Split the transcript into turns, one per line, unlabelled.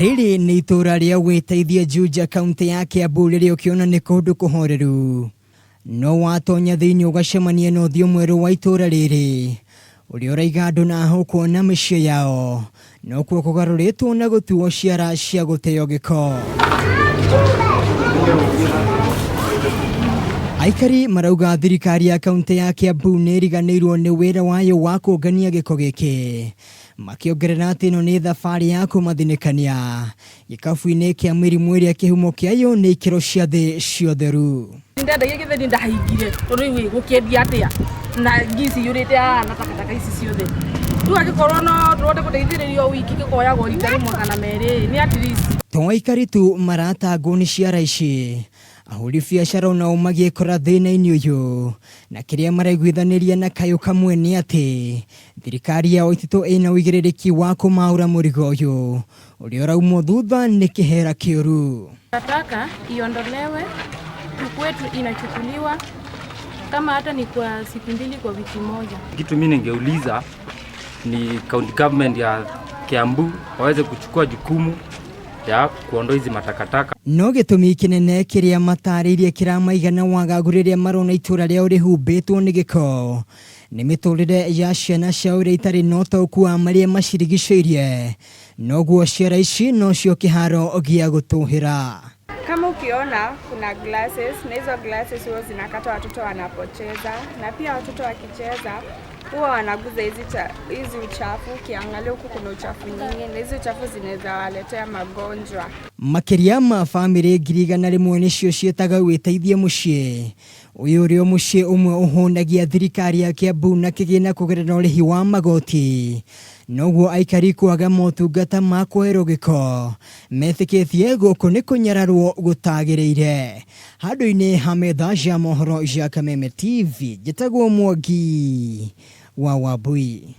Rĩrĩ nĩ itũra rĩa gwĩteithia Juja kaunti ya Kiambu rĩrĩa ũkĩona nĩ kũndũ kũhoreru. No watonya thĩinĩ ũgacemania na ũthiũ mwerũ wa itũra rĩrĩ ũrĩa ũraiga andũ na ho kuona mĩciĩ yao, no kuo kũgarũrĩtwo na gũtuo ciara cia gũteo gĩko. Aikari marauga thirikari ya kaunti ya Kiambu nĩ ĩriganĩirwo nĩ wĩra wayo wa kũngania gĩko gĩkĩ, makĩongerera atĩ ĩno nĩ thabarĩ ya kũmathinĩkania gĩkabu-inĩ kĩa mĩrimũ ĩrĩa kĩhumo kĩayo nĩ ikĩro cia thĩ cia ũtheru.
Ndenda gĩgĩtheni ndahingire tondũ iwe gũkĩendia atĩa na ngisi yũrĩte na takataka ici ciothe. Rĩu angĩkorwo no tũrote gũteithĩrĩrio wiki gĩkoyagwo rita rĩmwe kana merĩ nĩ at least. To aikari tu maratangwo nĩ ciara ici, ahũri biacara nao magĩkora thĩna-inĩ ũyũ, na kĩrĩa maraiguithanĩria na kayũ kamwe nĩ atĩ thirikari yao ititũ ĩna ũigĩrĩrĩki wa kũmaũra mũrigo ũyũ ũrĩa ũraumwo thutha nĩ kĩhera kĩũru. Nataka iondolewe, kwetu inachukuliwa kama hata ni kwa siku mbili kwa wiki moja.
Kitu mimi ningeuliza ni county government ya Kiambu waweze kuchukua jukumu ya kuondoa hizi matakataka. No
gĩtũmi kĩnene kĩrĩa matarĩirie kĩramaigana wagagu rĩrĩa marona itũra rĩao rĩhumbĩtwo nĩ gĩko nĩ mĩtũrĩre ya ciana ciao iria itarĩ na ũtaũku wa marĩa macirigicĩirie, noguo ciara ici nocio kĩharo gĩa gũtũhĩra.
Kama ukiona kuna glasses na hizo glasses huwa zinakata watoto wanapocheza, na pia watoto wakicheza huwa wanaguza hizi uchafu. Ukiangalia huku kuna uchafu nyingi na hizi uchafu zinaweza waletea magonjwa.
Makĩria ma bamĩrĩ 100 nĩcio cietaga gwĩteithia mũciĩ ũyũ ũrĩ mũciĩ ũmwe ũhũnagia thirikari ya Kiambu na kĩgĩna kũgerera ũrĩhi wa magoti, noguo aikari kwaga motungata ma kweherwo gĩko metĩkĩtie gũkũ nĩ kũnyararwo gũtagĩrĩire. Handũ-inĩ ha metha cia mohoro cia Kameme TV, njĩtagwo Mwangi wa Wambui.